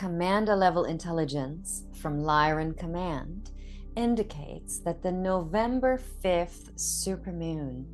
Commander-level intelligence from Lyran Command indicates that the November 5th supermoon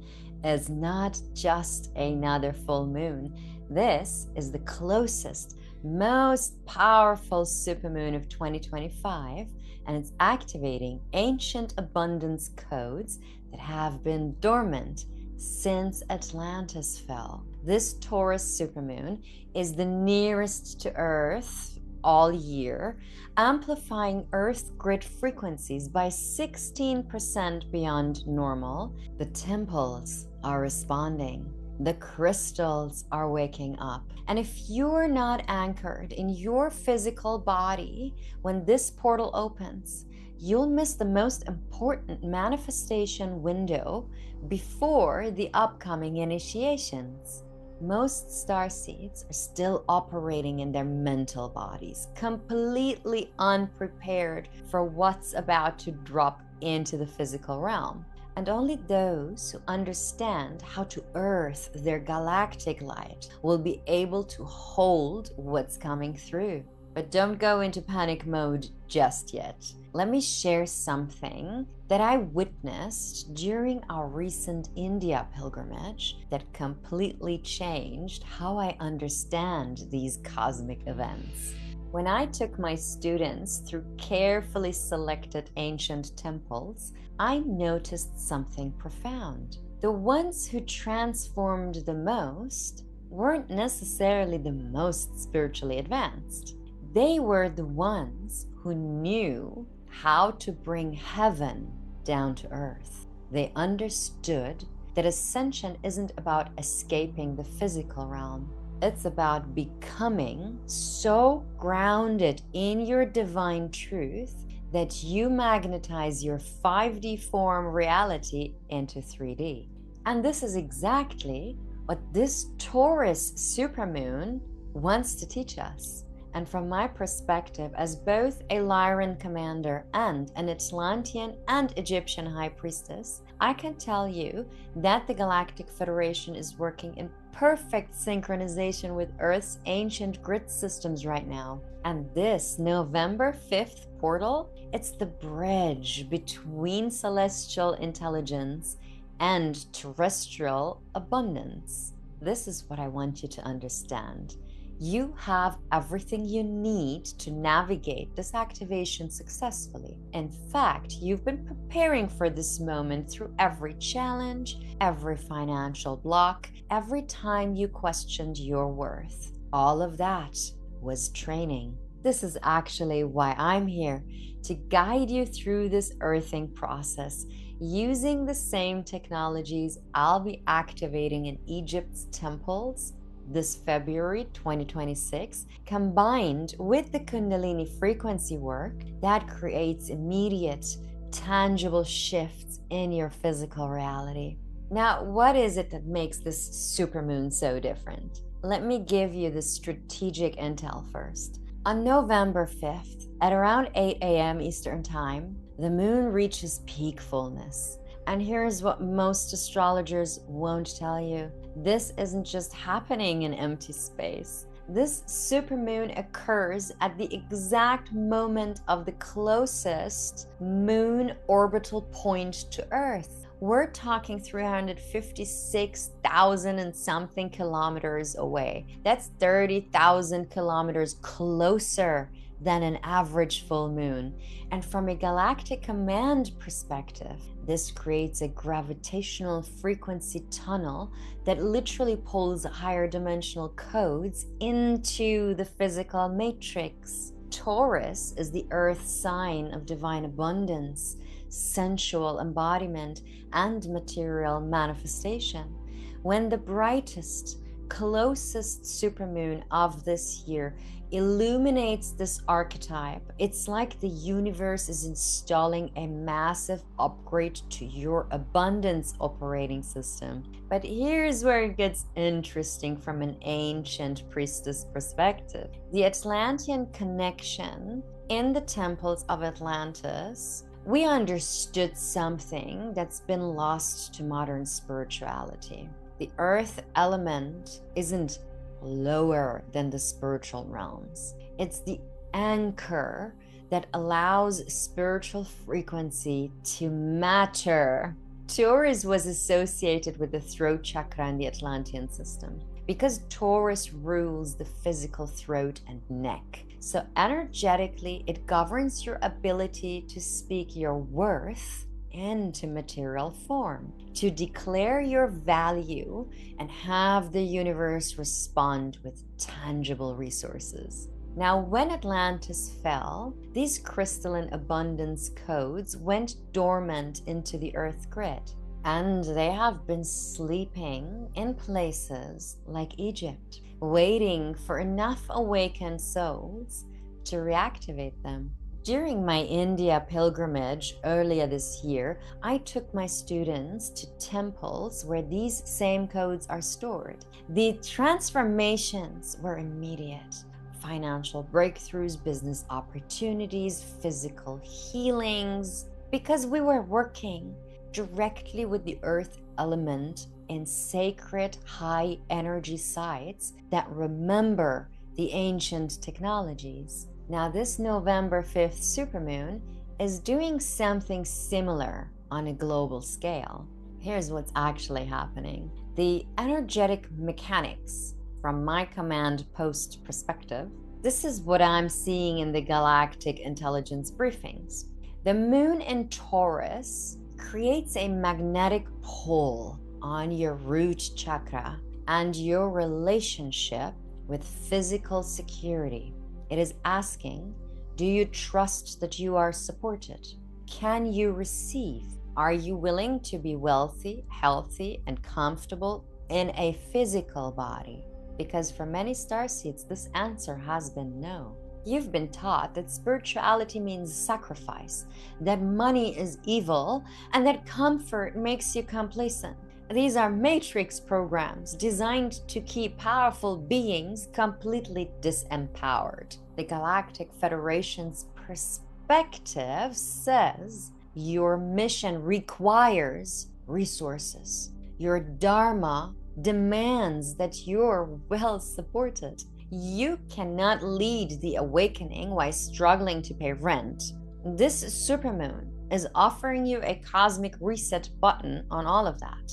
is not just another full moon. This is the closest, most powerful supermoon of 2025, and it's activating ancient abundance codes that have been dormant since Atlantis fell. This Taurus supermoon is the nearest to Earth all year, amplifying Earth grid frequencies by 16% beyond normal. The temples are responding. The crystals are waking up. And if you're not anchored in your physical body when this portal opens, you'll miss the most important manifestation window before the upcoming initiations. Most starseeds are still operating in their mental bodies, completely unprepared for what's about to drop into the physical realm. And only those who understand how to earth their galactic light will be able to hold what's coming through. But don't go into panic mode just yet. Let me share something that I witnessed during our recent India pilgrimage that completely changed how I understand these cosmic events. When I took my students through carefully selected ancient temples, I noticed something profound. The ones who transformed the most weren't necessarily the most spiritually advanced. They were the ones who knew how to bring heaven down to earth. They understood that ascension isn't about escaping the physical realm. It's about becoming so grounded in your divine truth that you magnetize your 5D form reality into 3D. And this is exactly what this Taurus supermoon wants to teach us. And from my perspective, as both a Lyran commander and an Atlantean and Egyptian high priestess, I can tell you that the Galactic Federation is working in perfect synchronization with Earth's ancient grid systems right now. And this November 5th portal, it's the bridge between celestial intelligence and terrestrial abundance. This is what I want you to understand. You have everything you need to navigate this activation successfully. In fact, you've been preparing for this moment through every challenge, every financial block, every time you questioned your worth. All of that was training. This is actually why I'm here, to guide you through this earthing process, using the same technologies I'll be activating in Egypt's temples this February 2026, combined with the Kundalini frequency work that creates immediate, tangible shifts in your physical reality. Now, what is it that makes this supermoon so different? Let me give you the strategic intel first. On November 5th, at around 8 a.m. Eastern Time, the moon reaches peak fullness. And here's what most astrologers won't tell you. This isn't just happening in empty space. This supermoon occurs at the exact moment of the closest moon orbital point to Earth. We're talking 356,000 and something kilometers away. That's 30,000 kilometers closer than an average full moon. And from a galactic command perspective, this creates a gravitational frequency tunnel that literally pulls higher dimensional codes into the physical matrix. Taurus is the earth sign of divine abundance, sensual embodiment, and material manifestation. When the brightest, closest supermoon of this year illuminates this archetype, it's like the universe is installing a massive upgrade to your abundance operating system. But here's where it gets interesting from an ancient priestess perspective. The Atlantean connection in the temples of Atlantis, we understood something that's been lost to modern spirituality. The earth element isn't lower than the spiritual realms. It's the anchor that allows spiritual frequency to matter. Taurus was associated with the throat chakra in the Atlantean system because Taurus rules the physical throat and neck. So energetically, it governs your ability to speak your worth into material form, to declare your value and have the universe respond with tangible resources. Now, when Atlantis fell, these crystalline abundance codes went dormant into the Earth grid, and they have been sleeping in places like Egypt, waiting for enough awakened souls to reactivate them. During my India pilgrimage earlier this year, I took my students to temples where these same codes are stored. The transformations were immediate. Financial breakthroughs, business opportunities, physical healings, because we were working directly with the earth element in sacred high energy sites that remember the ancient technologies. Now, this November 5th supermoon is doing something similar on a global scale. Here's what's actually happening. The energetic mechanics from my command post perspective, this is what I'm seeing in the galactic intelligence briefings. The moon in Taurus creates a magnetic pull on your root chakra and your relationship with physical security. It is asking, do you trust that you are supported? Can you receive? Are you willing to be wealthy, healthy, and comfortable in a physical body? Because for many starseeds, this answer has been no. You've been taught that spirituality means sacrifice, that money is evil, and that comfort makes you complacent. These are matrix programs designed to keep powerful beings completely disempowered. The Galactic Federation's perspective says your mission requires resources. Your dharma demands that you're well supported. You cannot lead the awakening while struggling to pay rent. This supermoon is offering you a cosmic reset button on all of that.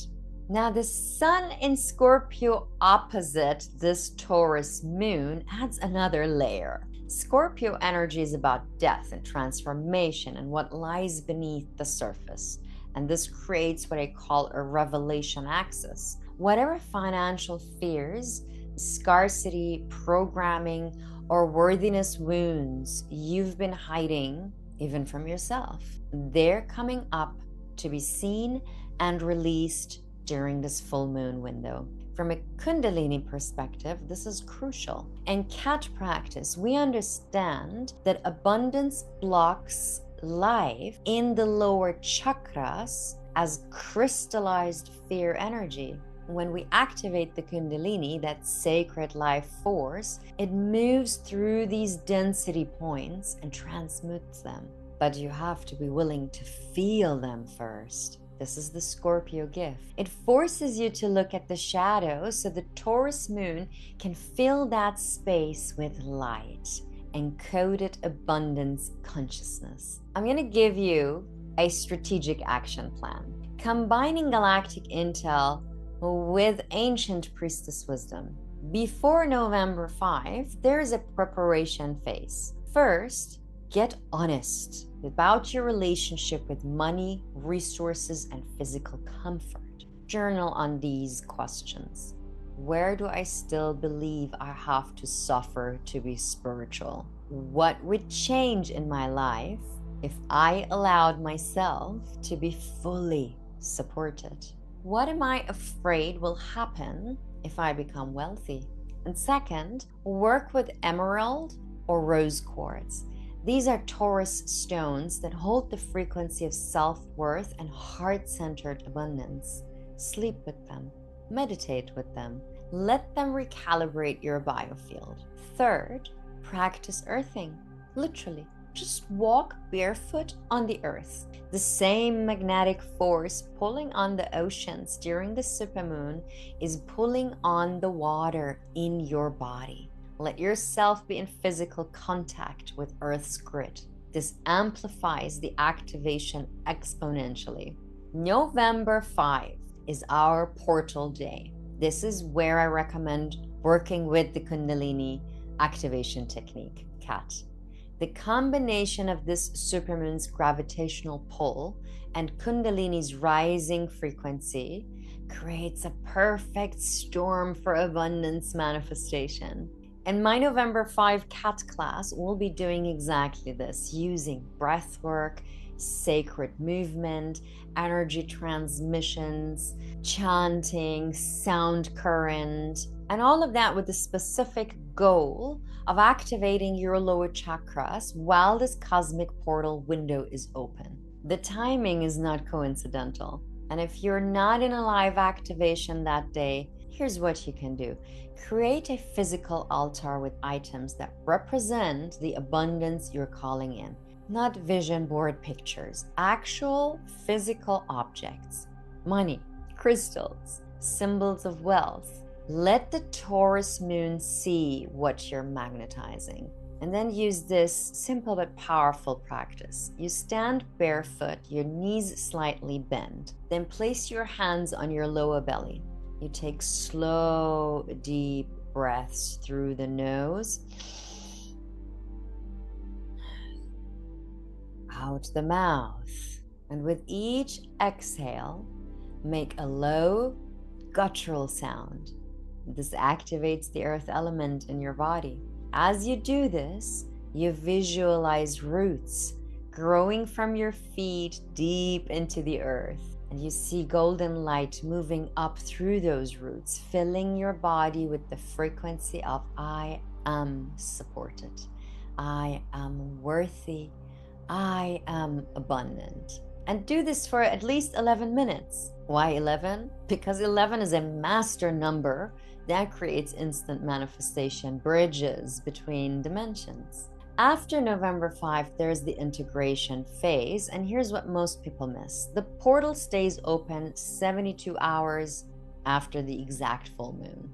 Now, the sun in Scorpio opposite this Taurus moon adds another layer. Scorpio energy is about death and transformation and what lies beneath the surface. And this creates what I call a revelation axis. Whatever financial fears, scarcity, programming, or worthiness wounds you've been hiding, even from yourself, they're coming up to be seen and released during this full moon window. From a Kundalini perspective, this is crucial. In cat practice, we understand that abundance blocks life in the lower chakras as crystallized fear energy. When we activate the Kundalini, that sacred life force, it moves through these density points and transmutes them. But you have to be willing to feel them first. This is the Scorpio gift. It forces you to look at the shadows so the Taurus moon can fill that space with light, encoded abundance consciousness. I'm going to give you a strategic action plan, combining galactic intel with ancient priestess wisdom. Before November 5, there is a preparation phase. First, get honest about your relationship with money, resources, and physical comfort. Journal on these questions. Where do I still believe I have to suffer to be spiritual? What would change in my life if I allowed myself to be fully supported? What am I afraid will happen if I become wealthy? And second, work with emerald or rose quartz. These are Taurus stones that hold the frequency of self-worth and heart-centered abundance. Sleep with them. Meditate with them. Let them recalibrate your biofield. Third, practice earthing. Literally, just walk barefoot on the earth. The same magnetic force pulling on the oceans during the supermoon is pulling on the water in your body. Let yourself be in physical contact with Earth's grid. This amplifies the activation exponentially. November 5 is our portal day. This is where I recommend working with the Kundalini activation technique, CAT. The combination of this supermoon's gravitational pull and Kundalini's rising frequency creates a perfect storm for abundance manifestation. In my November 5 CAT class, we'll be doing exactly this, using breath work, sacred movement, energy transmissions, chanting, sound current, and all of that with the specific goal of activating your lower chakras while this cosmic portal window is open. The timing is not coincidental. And if you're not in a live activation that day, here's what you can do. Create a physical altar with items that represent the abundance you're calling in. Not vision board pictures, actual physical objects. Money, crystals, symbols of wealth. Let the Taurus moon see what you're magnetizing. And then use this simple but powerful practice. You stand barefoot, your knees slightly bent. Then place your hands on your lower belly. You take slow, deep breaths through the nose, out the mouth. And with each exhale, make a low, guttural sound. This activates the earth element in your body. As you do this, you visualize roots growing from your feet deep into the earth. And you see golden light moving up through those roots, filling your body with the frequency of I am supported. I am worthy. I am abundant. And do this for at least 11 minutes. Why 11? Because 11 is a master number that creates instant manifestation, bridges between dimensions. After November 5, there's the integration phase, and here's what most people miss. The portal stays open 72 hours after the exact full moon.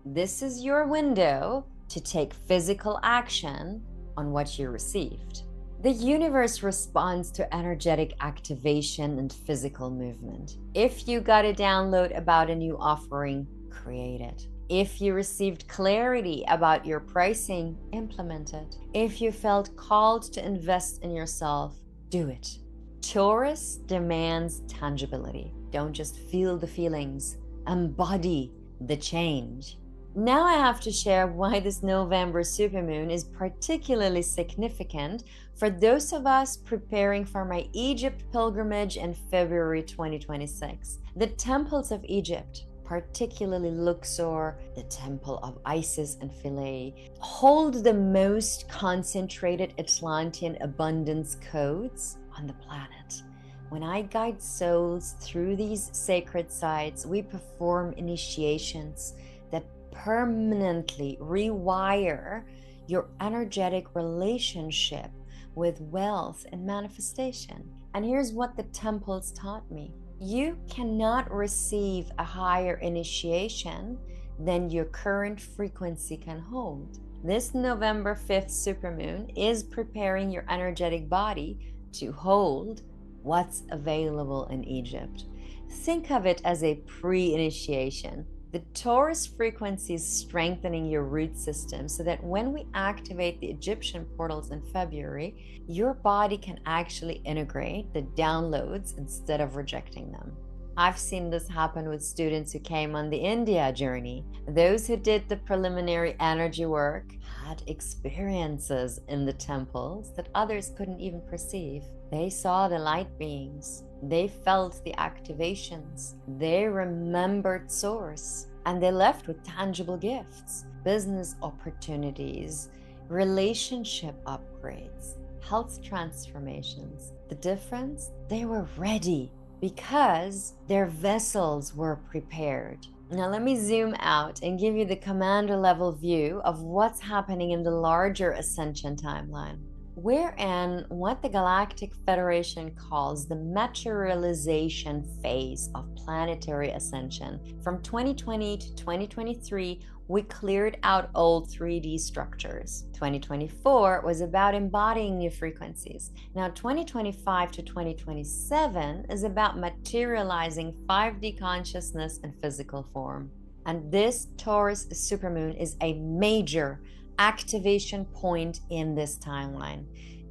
This is your window to take physical action on what you received. The universe responds to energetic activation and physical movement. If you got a download about a new offering, create it. If you received clarity about your pricing, implement it. If you felt called to invest in yourself, do it. Taurus demands tangibility. Don't just feel the feelings, embody the change. Now I have to share why this November supermoon is particularly significant for those of us preparing for my Egypt pilgrimage in February 2026. The temples of Egypt, particularly Luxor, the temple of Isis and Philae, hold the most concentrated Atlantean abundance codes on the planet. When I guide souls through these sacred sites, we perform initiations that permanently rewire your energetic relationship with wealth and manifestation. And here's what the temples taught me. You cannot receive a higher initiation than your current frequency can hold. This November 5th supermoon is preparing your energetic body to hold what's available in Egypt. Think of it as a pre-initiation. The Taurus frequency is strengthening your root system so that when we activate the Egyptian portals in February, your body can actually integrate the downloads instead of rejecting them. I've seen this happen with students who came on the India journey. Those who did the preliminary energy work had experiences in the temples that others couldn't even perceive. They saw the light beings. They felt the activations. They remembered source. And they left with tangible gifts, business opportunities, relationship upgrades, health transformations. The difference? They were ready because their vessels were prepared. Now let me zoom out and give you the commander level view of what's happening in the larger ascension timeline. We're in what the Galactic Federation calls the materialization phase of planetary ascension. From 2020 to 2023, we cleared out old 3D structures. 2024 was about embodying new frequencies. Now 2025 to 2027 is about materializing 5D consciousness in physical form. And this Taurus supermoon is a major activation point in this timeline.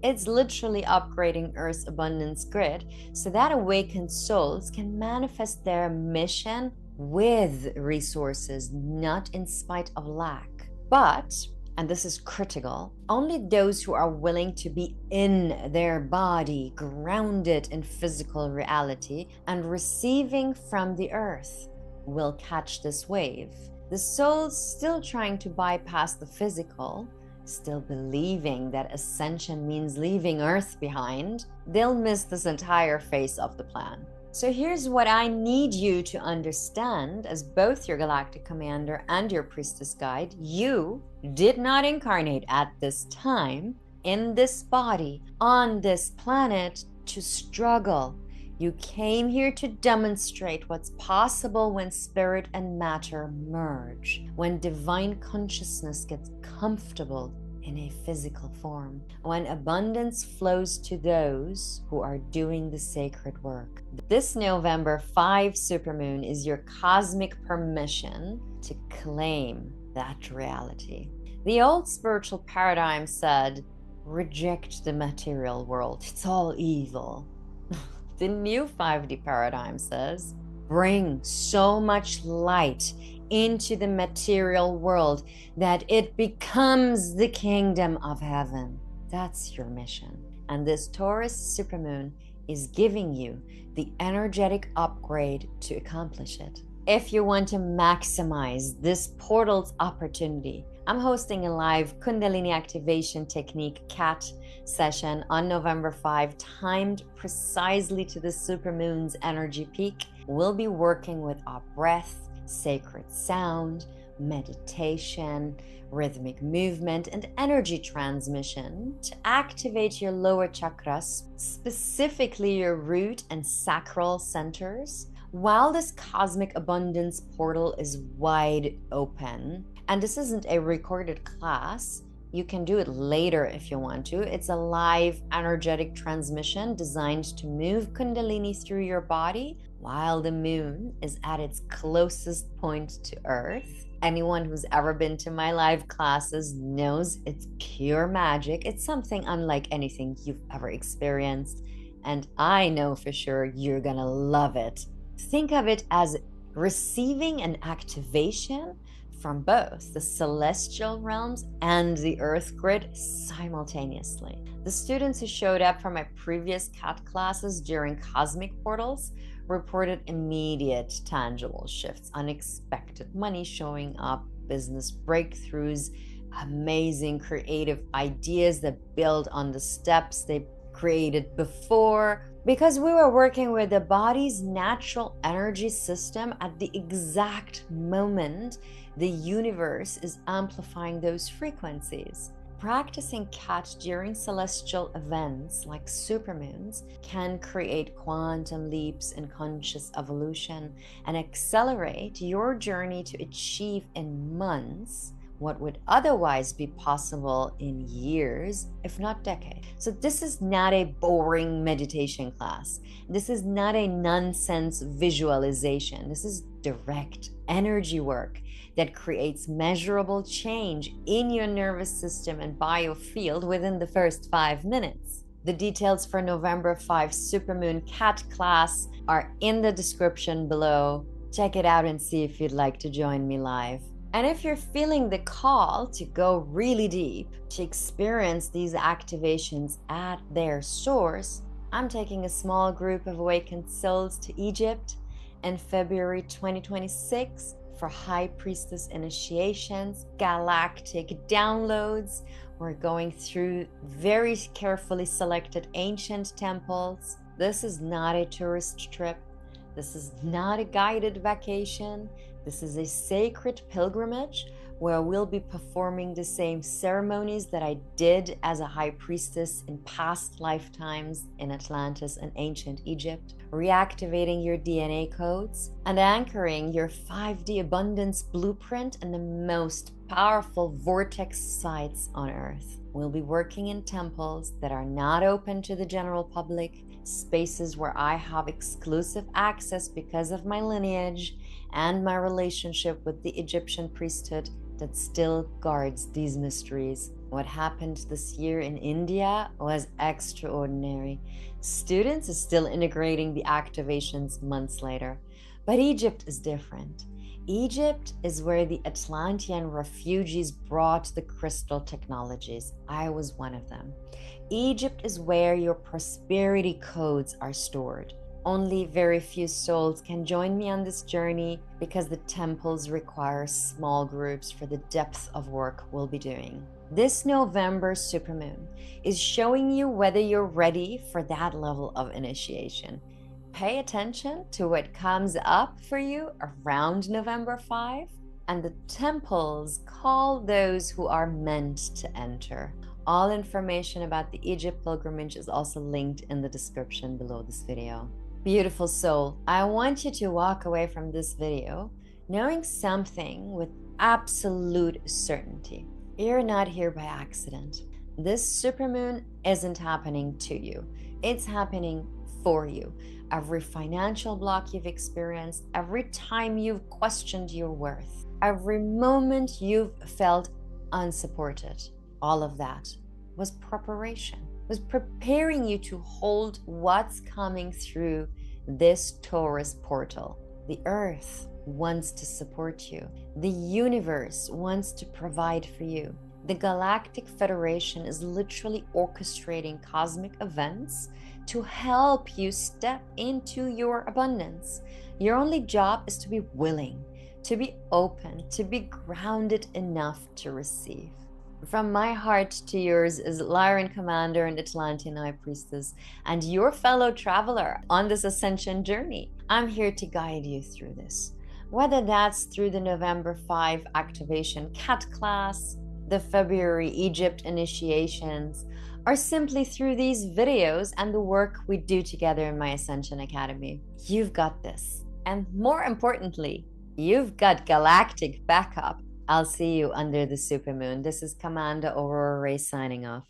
It's literally upgrading Earth's abundance grid so that awakened souls can manifest their mission with resources, not in spite of lack. But, and this is critical, only those who are willing to be in their body, grounded in physical reality, and receiving from the earth will catch this wave. The souls still trying to bypass the physical, still believing that ascension means leaving Earth behind, they'll miss this entire phase of the plan. So here's what I need you to understand as both your galactic commander and your priestess guide. You did not incarnate at this time in this body on this planet to struggle. You came here to demonstrate what's possible when spirit and matter merge, when divine consciousness gets comfortable in a physical form, when abundance flows to those who are doing the sacred work. This November 5 supermoon is your cosmic permission to claim that reality. The old spiritual paradigm said, reject the material world, it's all evil. The new 5D paradigm says, bring so much light into the material world that it becomes the kingdom of heaven. That's your mission. And this Taurus supermoon is giving you the energetic upgrade to accomplish it. If you want to maximize this portal's opportunity, I'm hosting a live Kundalini activation technique CAT session on November 5, timed precisely to the supermoon's energy peak. We'll be working with our breath, sacred sound, meditation, rhythmic movement, and energy transmission to activate your lower chakras, specifically your root and sacral centers, while this cosmic abundance portal is wide open. And this isn't a recorded class. You can do it later if you want to. It's a live energetic transmission designed to move Kundalini through your body while the moon is at its closest point to Earth. Anyone who's ever been to my live classes knows it's pure magic. It's something unlike anything you've ever experienced. And I know for sure you're gonna love it. Think of it as receiving an activation from both the celestial realms and the earth grid simultaneously. The students who showed up for my previous CAT classes during cosmic portals reported immediate tangible shifts, unexpected money showing up, business breakthroughs, amazing creative ideas that build on the steps they created before, because we were working with the body's natural energy system at the exact moment the universe is amplifying those frequencies. Practicing CAT during celestial events like supermoons can create quantum leaps in conscious evolution and accelerate your journey to achieve in months what would otherwise be possible in years, if not decades. So this is not a boring meditation class. This is not a nonsense visualization. This is direct energy work that creates measurable change in your nervous system and biofield within the first 5 minutes. The details for November 5 Supermoon CAT class are in the description below. Check it out and see if you'd like to join me live. And if you're feeling the call to go really deep, to experience these activations at their source, I'm taking a small group of awakened souls to Egypt in February 2026 for High Priestess initiations, galactic downloads. We're going through very carefully selected ancient temples. This is not a tourist trip. This is not a guided vacation. This is a sacred pilgrimage where we'll be performing the same ceremonies that I did as a high priestess in past lifetimes in Atlantis and ancient Egypt, reactivating your DNA codes and anchoring your 5D abundance blueprint in the most powerful vortex sites on Earth. We'll be working in temples that are not open to the general public, spaces where I have exclusive access because of my lineage and my relationship with the Egyptian priesthood that still guards these mysteries. What happened this year in India was extraordinary. Students are still integrating the activations months later, but Egypt is different. Egypt is where the Atlantean refugees brought the crystal technologies. I was one of them. Egypt is where your prosperity codes are stored. Only very few souls can join me on this journey because the temples require small groups for the depth of work we'll be doing. This November supermoon is showing you whether you're ready for that level of initiation. Pay attention to what comes up for you around November 5, and the temples call those who are meant to enter. All information about the Egypt pilgrimage is also linked in the description below this video. Beautiful soul, I want you to walk away from this video knowing something with absolute certainty. You're not here by accident. This supermoon isn't happening to you. It's happening for you. Every financial block you've experienced, every time you've questioned your worth, every moment you've felt unsupported, all of that was preparation, was preparing you to hold what's coming through this Taurus portal. The earth wants to support you. The universe wants to provide for you. The Galactic Federation is literally orchestrating cosmic events to help you step into your abundance. Your only job is to be willing, to be open, to be grounded enough to receive. From my heart to yours is Lyran Commander and Atlantean High Priestess, and your fellow traveler on this ascension journey. I'm here to guide you through this. Whether that's through the November 5 activation cat class, the February Egypt initiations, or simply through these videos and the work we do together in my Ascension Academy. You've got this. And more importantly, you've got galactic backup. I'll see you under the supermoon. This is Commander Aurora Ray signing off.